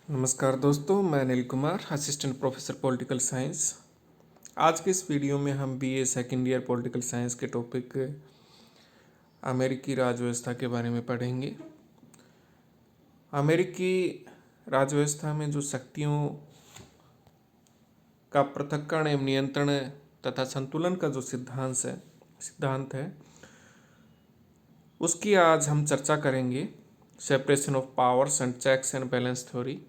नमस्कार दोस्तों, मैं Anil Kumar, assistant professor political science. आज के इस वीडियो में हम BA second year political science के टॉपिक अमेरिकी राज व्यवस्था के बारे में पढ़ेंगे। अमेरिकी राज व्यवस्था में जो शक्तियों का पृथक्करण एवं नियंत्रण तथा संतुलन का जो सिद्धांत है उसकी आज हम चर्चा करेंगे। Separation of powers and checks and balance theory.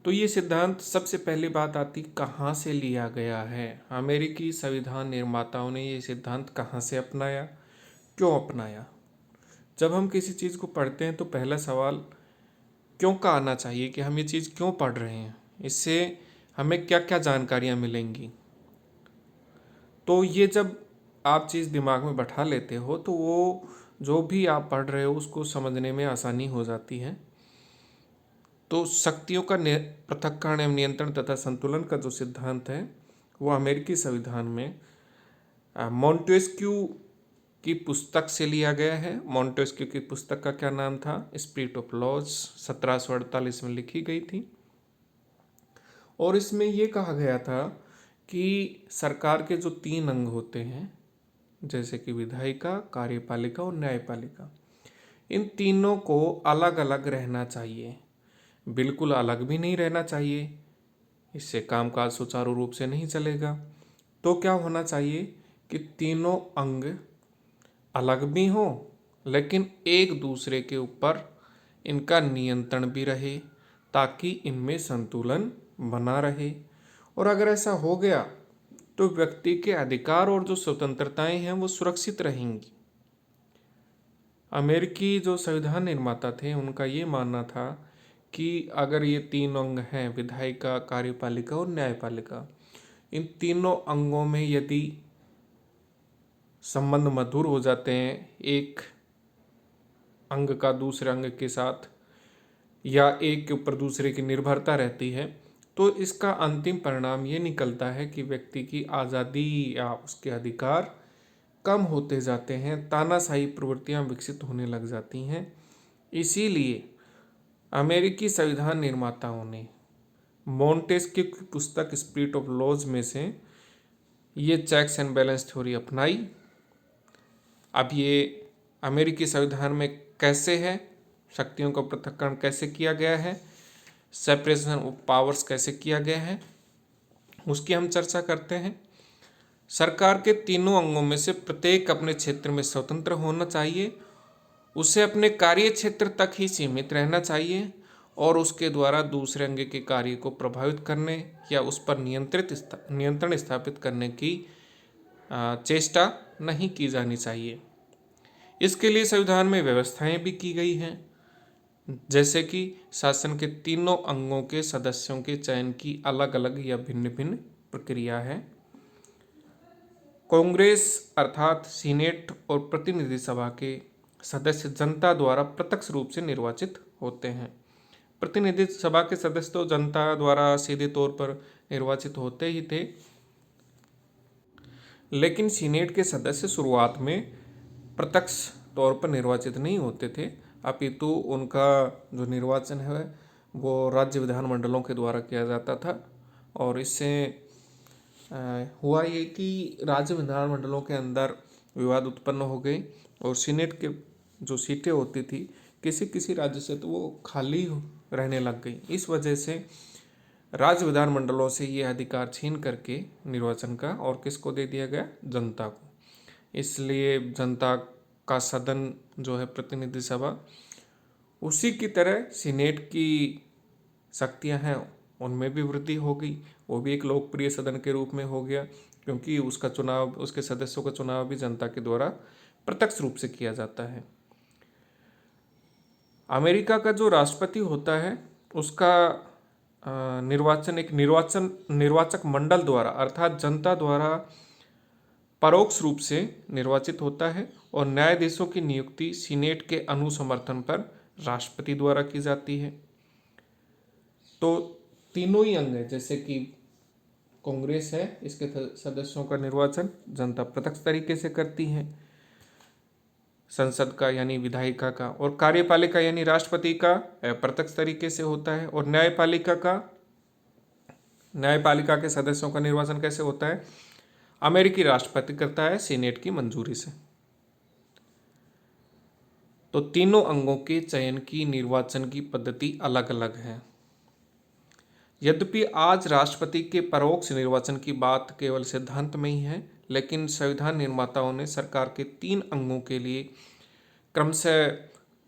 तो ये सिद्धांत सबसे पहली बात आती कहाँ से लिया गया है। अमेरिकी संविधान निर्माताओं ने ये सिद्धांत कहाँ से अपनाया, क्यों अपनाया। जब हम किसी चीज़ को पढ़ते हैं तो पहला सवाल क्यों का आना चाहिए कि हम ये चीज़ क्यों पढ़ रहे हैं, इससे हमें क्या क्या जानकारियाँ मिलेंगी। तो ये जब आप चीज़ दिमाग में बैठा लेते हो तो वो जो भी आप पढ़ रहे हो उसको समझने में आसानी हो जाती है। तो शक्तियों का पृथक्करण एवं नियंत्रण तथा संतुलन का जो सिद्धांत है वो अमेरिकी संविधान में मॉन्टेस्क्यू की पुस्तक से लिया गया है। मॉन्टेस्क्यू की पुस्तक का क्या नाम था? स्पिरिट ऑफ लॉज, 1748 में लिखी गई थी। और इसमें ये कहा गया था कि सरकार के जो 3 अंग होते हैं, जैसे कि विधायिका, कार्यपालिका और न्यायपालिका, इन तीनों को अलग अलग रहना चाहिए। बिल्कुल अलग भी नहीं रहना चाहिए, इससे कामकाज सुचारू रूप से नहीं चलेगा। तो क्या होना चाहिए कि तीनों अंग अलग भी हों लेकिन एक दूसरे के ऊपर इनका नियंत्रण भी रहे ताकि इनमें संतुलन बना रहे। और अगर ऐसा हो गया तो व्यक्ति के अधिकार और जो स्वतंत्रताएं हैं वो सुरक्षित रहेंगी। अमेरिकी जो संविधान निर्माता थे उनका ये मानना था कि अगर ये 3 अंग हैं, विधायिका, कार्यपालिका और न्यायपालिका, इन तीनों अंगों में यदि संबंध मधुर हो जाते हैं, एक अंग का दूसरे अंग के साथ या एक के ऊपर दूसरे की निर्भरता रहती है, तो इसका अंतिम परिणाम ये निकलता है कि व्यक्ति की आज़ादी या उसके अधिकार कम होते जाते हैं, तानाशाही प्रवृत्तियां विकसित होने लग जाती हैं। इसीलिए अमेरिकी संविधान निर्माताओं ने मॉन्टेस्क्यू की पुस्तक स्पिरिट ऑफ लॉज में से ये चेक्स एंड बैलेंस थ्योरी अपनाई। अब ये अमेरिकी संविधान में कैसे है, शक्तियों का पृथक्करण कैसे किया गया है, सेपरेशन ऑफ पावर्स कैसे किया गया है, उसकी हम चर्चा करते हैं। सरकार के तीनों अंगों में से प्रत्येक अपने क्षेत्र में स्वतंत्र होना चाहिए, उसे अपने कार्य क्षेत्र तक ही सीमित रहना चाहिए और उसके द्वारा दूसरे अंग के कार्य को प्रभावित करने या उस पर नियंत्रण स्थापित करने की चेष्टा नहीं की जानी चाहिए। इसके लिए संविधान में व्यवस्थाएं भी की गई हैं, जैसे कि शासन के तीनों अंगों के सदस्यों के चयन की अलग अलग या भिन्न भिन्न प्रक्रिया है। कांग्रेस अर्थात सीनेट और प्रतिनिधि सभा के सदस्य जनता द्वारा प्रत्यक्ष रूप से निर्वाचित होते हैं। प्रतिनिधि सभा के सदस्य तो जनता द्वारा सीधे तौर पर निर्वाचित होते ही थे, लेकिन सीनेट के सदस्य शुरुआत में प्रत्यक्ष तौर पर निर्वाचित नहीं होते थे, अपितु उनका जो निर्वाचन है वो राज्य विधानमंडलों के द्वारा किया जाता था। और इससे हुआ ये कि राज्य विधानमंडलों के अंदर विवाद उत्पन्न हो गए और सीनेट के जो सीटें होती थी किसी किसी राज्य से तो वो खाली रहने लग गई। इस वजह से राज्य विधानमंडलों से ये अधिकार छीन करके निर्वाचन का और किसको दे दिया गया? जनता को। इसलिए जनता का सदन जो है प्रतिनिधि सभा, उसी की तरह सीनेट की शक्तियां हैं उनमें भी वृद्धि हो गई। वो भी एक लोकप्रिय सदन के रूप में हो गया क्योंकि उसका चुनाव, उसके सदस्यों का चुनाव भी जनता के द्वारा प्रत्यक्ष रूप से किया जाता है। अमेरिका का जो राष्ट्रपति होता है उसका निर्वाचन एक निर्वाचक मंडल द्वारा अर्थात जनता द्वारा परोक्ष रूप से निर्वाचित होता है और न्यायाधीशों की नियुक्ति सीनेट के अनुसमर्थन पर राष्ट्रपति द्वारा की जाती है। तो तीनों ही अंग है, जैसे कि कांग्रेस है, इसके सदस्यों का निर्वाचन जनता प्रत्यक्ष तरीके से करती है। संसद का यानी विधायिका का, और कार्यपालिका यानी राष्ट्रपति का अप्रत्यक्ष तरीके से होता है, और न्यायपालिका के सदस्यों का निर्वाचन कैसे होता है? अमेरिकी राष्ट्रपति करता है सीनेट की मंजूरी से। तो तीनों अंगों के चयन की निर्वाचन की पद्धति अलग अलग है। यद्यपि आज राष्ट्रपति के परोक्ष निर्वाचन की बात केवल सिद्धांत में ही है, लेकिन संविधान निर्माताओं ने सरकार के 3 अंगों के लिए क्रमशः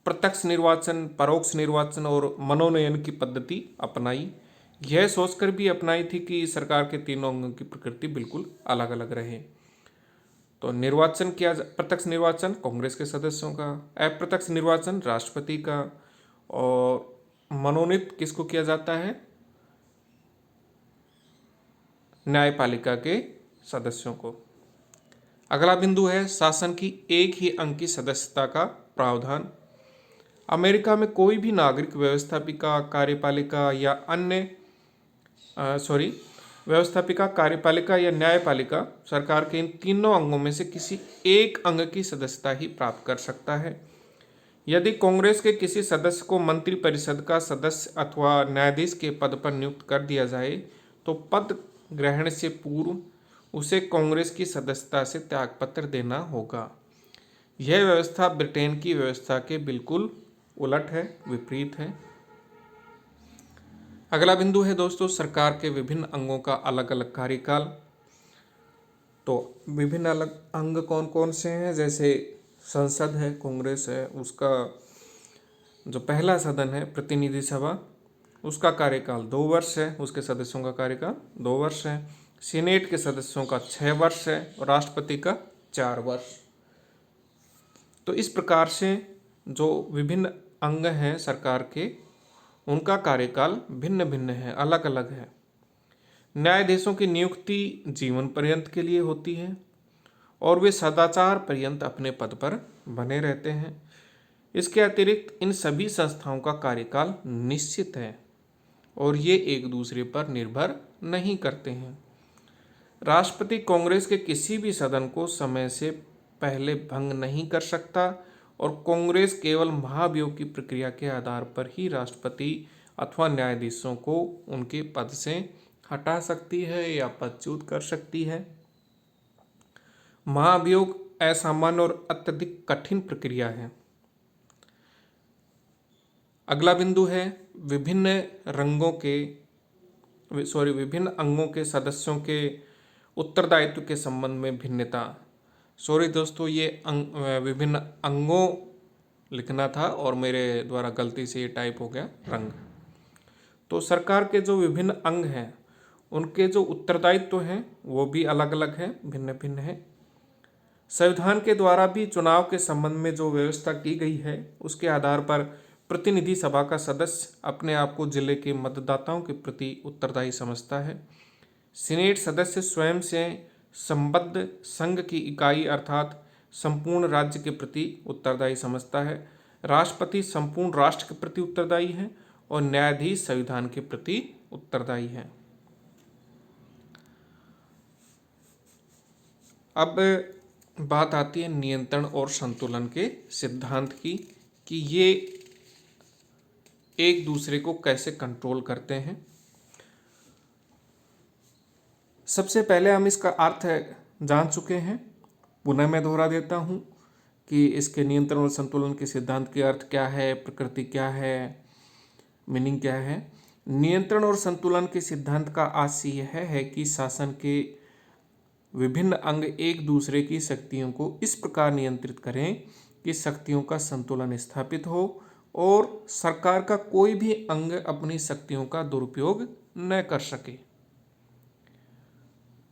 प्रत्यक्ष निर्वाचन, परोक्ष निर्वाचन और मनोनयन की पद्धति अपनाई। यह सोचकर भी अपनाई थी कि सरकार के तीनों अंगों की प्रकृति बिल्कुल अलग अलग रहे। तो निर्वाचन किया, प्रत्यक्ष निर्वाचन कांग्रेस के सदस्यों का, अप्रत्यक्ष निर्वाचन राष्ट्रपति का, और मनोनीत किसको किया जाता है? न्यायपालिका के सदस्यों को। अगला बिंदु है शासन की एक ही अंग की सदस्यता का प्रावधान। अमेरिका में कोई भी नागरिक व्यवस्थापिका, कार्यपालिका या न्यायपालिका सरकार के इन तीनों अंगों में से किसी एक अंग की सदस्यता ही प्राप्त कर सकता है। यदि कांग्रेस के किसी सदस्य को मंत्रिपरिषद का सदस्य अथवा न्यायाधीश के पद पर नियुक्त कर दिया जाए तो पद ग्रहण से पूर्व उसे कांग्रेस की सदस्यता से त्यागपत्र देना होगा। यह व्यवस्था ब्रिटेन की व्यवस्था के बिल्कुल उलट है, विपरीत है। अगला बिंदु है दोस्तों सरकार के विभिन्न अंगों का अलग अलग कार्यकाल। तो विभिन्न अलग अंग कौन कौन से हैं? जैसे संसद है, कांग्रेस है, उसका जो पहला सदन है प्रतिनिधि सभा, उसका कार्यकाल 2 वर्ष है, उसके सदस्यों का कार्यकाल 2 वर्ष है। सीनेट के सदस्यों का 6 वर्ष है और राष्ट्रपति का 4 वर्ष। तो इस प्रकार से जो विभिन्न अंग हैं सरकार के, उनका कार्यकाल भिन्न भिन्न है, अलग अलग है। न्यायाधीशों की नियुक्ति जीवन पर्यंत के लिए होती है और वे सदाचार पर्यंत अपने पद पर बने रहते हैं। इसके अतिरिक्त इन सभी संस्थाओं का कार्यकाल निश्चित है और ये एक दूसरे पर निर्भर नहीं करते हैं। राष्ट्रपति कांग्रेस के किसी भी सदन को समय से पहले भंग नहीं कर सकता और कांग्रेस केवल महाभियोग की प्रक्रिया के आधार पर ही राष्ट्रपति अथवा न्यायाधीशों को उनके पद से हटा सकती है या पदच्युत कर सकती है। महाभियोग असामान्य और अत्यधिक कठिन प्रक्रिया है। अगला बिंदु है विभिन्न अंगों के सदस्यों के उत्तरदायित्व के संबंध में भिन्नता। दोस्तों, ये विभिन्न अंगों लिखना था और मेरे द्वारा गलती से ये टाइप हो गया रंग। तो सरकार के जो विभिन्न अंग हैं उनके जो उत्तरदायित्व हैं वो भी अलग अलग हैं, भिन्न भिन्न हैं। संविधान के द्वारा भी चुनाव के संबंध में जो व्यवस्था की गई है उसके आधार पर प्रतिनिधि सभा का सदस्य अपने आप को जिले के मतदाताओं के प्रति उत्तरदायी समझता है। सीनेट सदस्य स्वयं से संबद्ध संघ की इकाई अर्थात संपूर्ण राज्य के प्रति उत्तरदायी समझता है। राष्ट्रपति संपूर्ण राष्ट्र के प्रति उत्तरदायी है और न्यायाधीश संविधान के प्रति उत्तरदायी है। अब बात आती है नियंत्रण और संतुलन के सिद्धांत की कि ये एक दूसरे को कैसे कंट्रोल करते हैं। सबसे पहले हम इसका अर्थ जान चुके हैं, पुनः मैं दोहरा देता हूँ कि इसके नियंत्रण और संतुलन के सिद्धांत के अर्थ क्या है, प्रकृति क्या है, मीनिंग क्या है। नियंत्रण और संतुलन के सिद्धांत का आशय यह है कि शासन के विभिन्न अंग एक दूसरे की शक्तियों को इस प्रकार नियंत्रित करें कि शक्तियों का संतुलन स्थापित हो और सरकार का कोई भी अंग अपनी शक्तियों का दुरुपयोग न कर सके।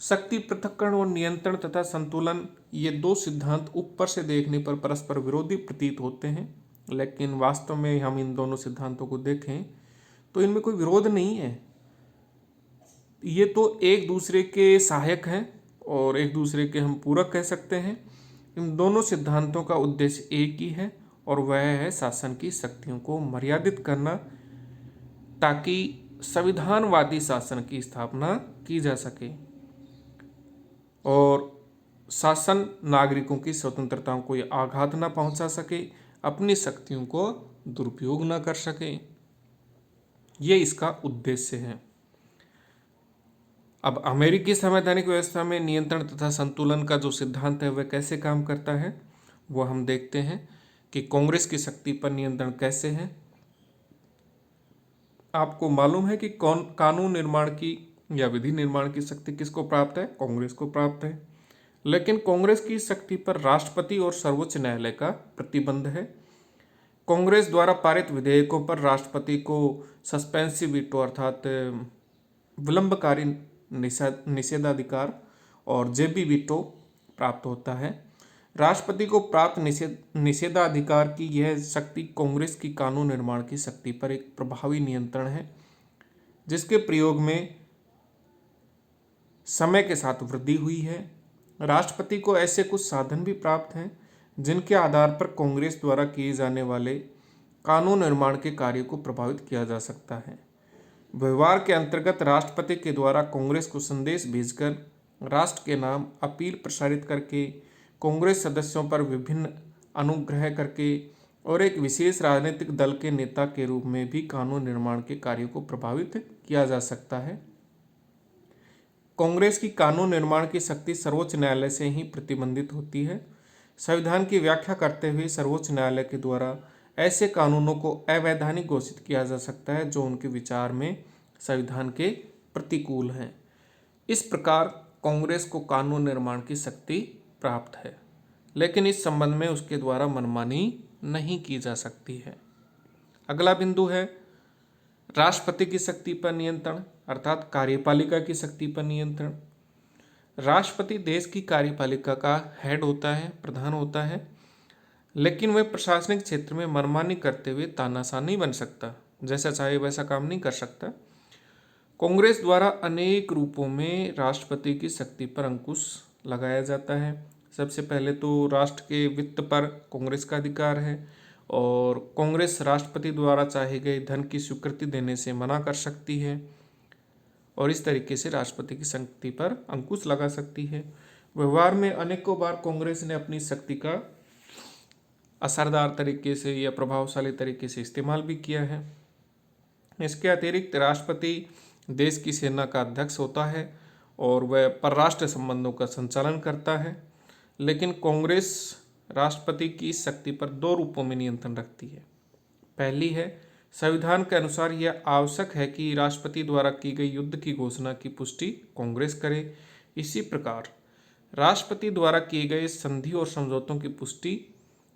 शक्ति पृथक्करण और नियंत्रण तथा संतुलन, ये 2 सिद्धांत ऊपर से देखने पर परस्पर विरोधी प्रतीत होते हैं, लेकिन वास्तव में हम इन दोनों सिद्धांतों को देखें तो इनमें कोई विरोध नहीं है। ये तो एक दूसरे के सहायक हैं और एक दूसरे के हम पूरक कह सकते हैं। इन दोनों सिद्धांतों का उद्देश्य एक ही है और वह है शासन की शक्तियों को मर्यादित करना ताकि संविधानवादी शासन की स्थापना की जा सके। और शासन नागरिकों की स्वतंत्रताओं को आघात न पहुंचा सके, अपनी शक्तियों को दुरुपयोग न कर सके। ये इसका उद्देश्य है। अब अमेरिकी संवैधानिक व्यवस्था में नियंत्रण तथा संतुलन का जो सिद्धांत है वह कैसे काम करता है वो हम देखते हैं कि कांग्रेस की शक्ति पर नियंत्रण कैसे है। आपको मालूम है कि कौन कानून निर्माण की या विधि निर्माण की शक्ति किसको प्राप्त है? कांग्रेस को प्राप्त है। लेकिन कांग्रेस की शक्ति पर राष्ट्रपति और सर्वोच्च न्यायालय का प्रतिबंध है। कांग्रेस द्वारा पारित विधेयकों पर राष्ट्रपति को सस्पेंसिव वीटो अर्थात विलंबकारी निषेधाधिकार और जेबी वीटो प्राप्त होता है। राष्ट्रपति को प्राप्त निषेधाधिकार की यह शक्ति कांग्रेस की कानून निर्माण की शक्ति पर एक प्रभावी नियंत्रण है, जिसके प्रयोग में समय के साथ वृद्धि हुई है। राष्ट्रपति को ऐसे कुछ साधन भी प्राप्त हैं जिनके आधार पर कांग्रेस द्वारा किए जाने वाले कानून निर्माण के कार्य को प्रभावित किया जा सकता है। व्यवहार के अंतर्गत राष्ट्रपति के द्वारा कांग्रेस को संदेश भेजकर राष्ट्र के नाम अपील प्रसारित करके, कांग्रेस सदस्यों पर विभिन्न अनुग्रह करके और एक विशेष राजनीतिक दल के नेता के रूप में भी कानून निर्माण के कार्य को प्रभावित किया जा सकता है। कांग्रेस की कानून निर्माण की शक्ति सर्वोच्च न्यायालय से ही प्रतिबंधित होती है। संविधान की व्याख्या करते हुए सर्वोच्च न्यायालय के द्वारा ऐसे कानूनों को अवैधानिक घोषित किया जा सकता है जो उनके विचार में संविधान के प्रतिकूल हैं। इस प्रकार कांग्रेस को कानून निर्माण की शक्ति प्राप्त है, लेकिन इस संबंध में उसके द्वारा मनमानी नहीं की जा सकती है। अगला बिंदु है राष्ट्रपति की शक्ति पर नियंत्रण अर्थात कार्यपालिका की शक्ति पर नियंत्रण। राष्ट्रपति देश की कार्यपालिका का हेड होता है, प्रधान होता है, लेकिन वह प्रशासनिक क्षेत्र में मनमानी करते हुए तानाशाह नहीं बन सकता, जैसा चाहे वैसा काम नहीं कर सकता। कांग्रेस द्वारा अनेक रूपों में राष्ट्रपति की शक्ति पर अंकुश लगाया जाता है। सबसे पहले तो राष्ट्र के वित्त पर कांग्रेस का अधिकार है और कांग्रेस राष्ट्रपति द्वारा चाहे गए धन की स्वीकृति देने से मना कर सकती है और इस तरीके से राष्ट्रपति की शक्ति पर अंकुश लगा सकती है। व्यवहार में अनेकों बार कांग्रेस ने अपनी शक्ति का असरदार तरीके से या प्रभावशाली तरीके से इस्तेमाल भी किया है। इसके अतिरिक्त राष्ट्रपति देश की सेना का अध्यक्ष होता है और वह परराष्ट्र संबंधों का संचालन करता है। लेकिन कांग्रेस राष्ट्रपति की शक्ति पर दो रूपों में नियंत्रण रखती है। पहली है, संविधान के अनुसार यह आवश्यक है कि राष्ट्रपति द्वारा की गई युद्ध की घोषणा की पुष्टि कांग्रेस करे। इसी प्रकार राष्ट्रपति द्वारा किए गए संधि और समझौतों की पुष्टि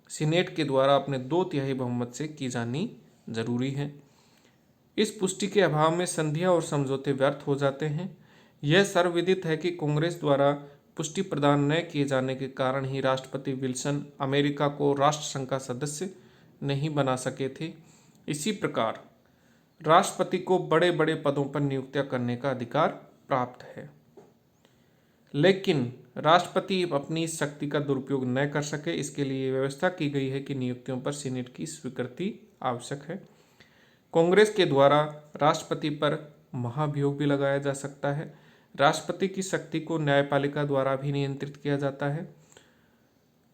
सीनेट के द्वारा अपने 2/3 बहुमत से की जानी जरूरी है। इस पुष्टि के अभाव में संधियां और समझौते व्यर्थ हो जाते हैं। यह सर्वविदित है कि कांग्रेस द्वारा पुष्टि प्रदान न किए जाने के कारण ही राष्ट्रपति विल्सन अमेरिका को राष्ट्रसंघ का सदस्य नहीं बना सके थे। इसी प्रकार राष्ट्रपति को बड़े बड़े पदों पर नियुक्तियां करने का अधिकार प्राप्त है, लेकिन राष्ट्रपति अपनी शक्ति का दुरुपयोग न कर सके, इसके लिए व्यवस्था की गई है कि नियुक्तियों पर सीनेट की स्वीकृति आवश्यक है। कांग्रेस के द्वारा राष्ट्रपति पर महाभियोग भी लगाया जा सकता है। राष्ट्रपति की शक्ति को न्यायपालिका द्वारा भी नियंत्रित किया जाता है।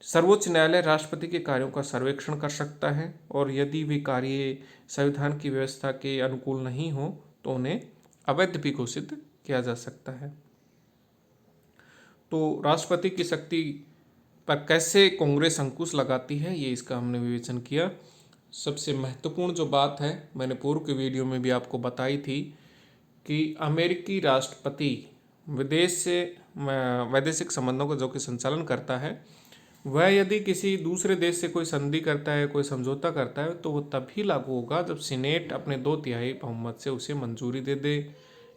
सर्वोच्च न्यायालय राष्ट्रपति के कार्यों का सर्वेक्षण कर सकता है और यदि वे कार्य संविधान की व्यवस्था के अनुकूल नहीं हो तो उन्हें अवैध भी घोषित किया जा सकता है। तो राष्ट्रपति की शक्ति पर कैसे कांग्रेस अंकुश लगाती है, ये इसका हमने विवेचन किया। सबसे महत्वपूर्ण जो बात है, मैंने पूर्व के वीडियो में भी आपको बताई थी कि अमेरिकी राष्ट्रपति विदेश से वैदेशिक संबंधों का जो कि संचालन करता है, वह यदि किसी दूसरे देश से कोई संधि करता है, कोई समझौता करता है, तो वो तभी लागू होगा जब सीनेट अपने 2/3 बहुमत से उसे मंजूरी दे दे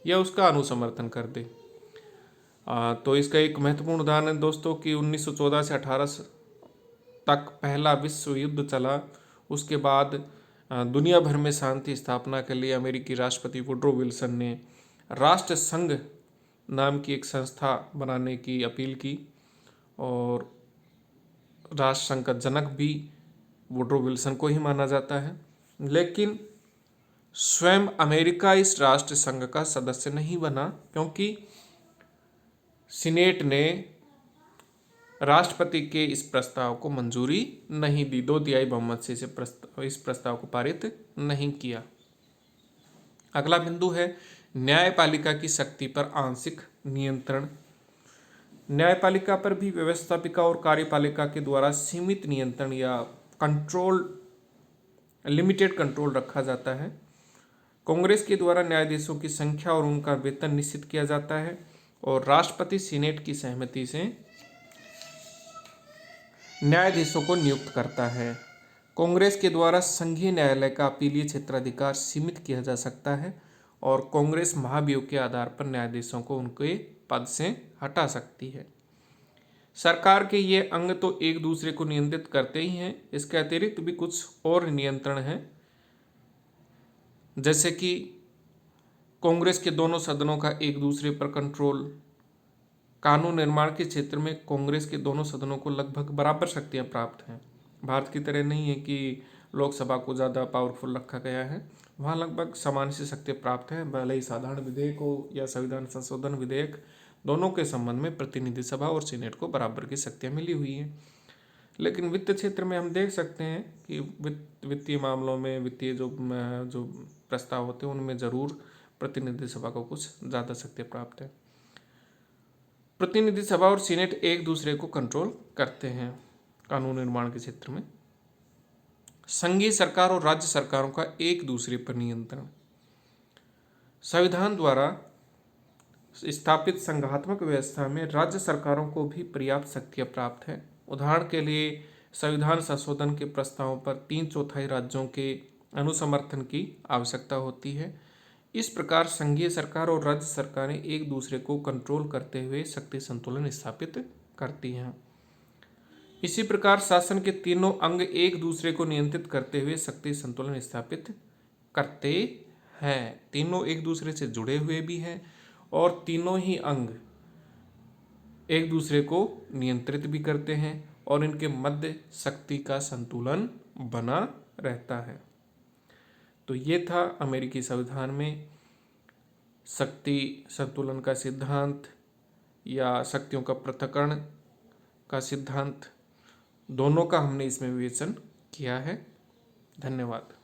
या उसका अनुसमर्थन कर दे। तो इसका एक महत्वपूर्ण उदाहरण है दोस्तों कि 1914 से 18 तक पहला विश्व युद्ध चला। उसके बाद दुनिया भर में शांति स्थापना के लिए अमेरिकी राष्ट्रपति वुडरो विल्सन ने राष्ट्र संघ नाम की एक संस्था बनाने की अपील की और राष्ट्र संघ का जनक भी वुडरो विल्सन को ही माना जाता है। लेकिन स्वयं अमेरिका इस राष्ट्र संघ का सदस्य नहीं बना, क्योंकि सीनेट ने राष्ट्रपति के इस प्रस्ताव को मंजूरी नहीं दी, 2/3 बहुमत से इस प्रस्ताव को पारित नहीं किया। अगला बिंदु है न्यायपालिका की शक्ति पर आंशिक नियंत्रण। न्यायपालिका पर भी व्यवस्थापिका और कार्यपालिका के द्वारा सीमित नियंत्रण या कंट्रोल, लिमिटेड कंट्रोल रखा जाता है। कांग्रेस के द्वारा न्यायाधीशों की संख्या और उनका वेतन निश्चित किया जाता है और राष्ट्रपति सीनेट की सहमति से न्यायाधीशों को नियुक्त करता है। कांग्रेस के द्वारा संघीय न्यायालय का अपीलीय क्षेत्राधिकार सीमित किया जा सकता है और कांग्रेस महाभियोग के आधार पर न्यायाधीशों को उनके पद से हटा सकती है। सरकार के ये अंग तो एक दूसरे को नियंत्रित करते ही हैं, इसके अतिरिक्त भी कुछ और नियंत्रण हैं, जैसे कि कांग्रेस के दोनों सदनों का एक दूसरे पर कंट्रोल। कानून निर्माण के क्षेत्र में कांग्रेस के दोनों सदनों को लगभग बराबर शक्तियां प्राप्त हैं। भारत की तरह नहीं है कि लोकसभा को ज़्यादा पावरफुल रखा गया है, वहाँ लगभग समान सी शक्तियाँ प्राप्त हैं। भले ही साधारण विधेयक हो या संविधान संशोधन विधेयक, दोनों के संबंध में प्रतिनिधि सभा और सीनेट को बराबर की शक्तियाँ मिली हुई हैं। लेकिन वित्त क्षेत्र में हम देख सकते हैं कि वित्तीय मामलों में वित्तीय जो प्रस्ताव होते हैं उनमें ज़रूर प्रतिनिधि सभा को कुछ ज़्यादा शक्तियाँ प्राप्त है। प्रतिनिधि सभा और सीनेट एक दूसरे को कंट्रोल करते हैं कानून निर्माण के क्षेत्र में। संघीय सरकार और राज्य सरकारों का एक दूसरे पर नियंत्रण। संविधान द्वारा स्थापित संघात्मक व्यवस्था में राज्य सरकारों को भी पर्याप्त शक्तियाँ प्राप्त है। उदाहरण के लिए संविधान संशोधन के प्रस्तावों पर 3/4 राज्यों के अनुसमर्थन की आवश्यकता होती है। इस प्रकार संघीय सरकार और राज्य सरकारें एक दूसरे को कंट्रोल करते हुए शक्ति संतुलन स्थापित करती हैं। इसी प्रकार शासन के तीनों अंग एक दूसरे को नियंत्रित करते हुए शक्ति संतुलन स्थापित करते हैं। तीनों एक दूसरे से जुड़े हुए भी हैं और तीनों ही अंग एक दूसरे को नियंत्रित भी करते हैं और इनके मध्य शक्ति का संतुलन बना रहता है। तो ये था अमेरिकी संविधान में शक्ति संतुलन का सिद्धांत या शक्तियों का पृथक्करण का सिद्धांत, दोनों का हमने इसमें विवेचन किया है। धन्यवाद।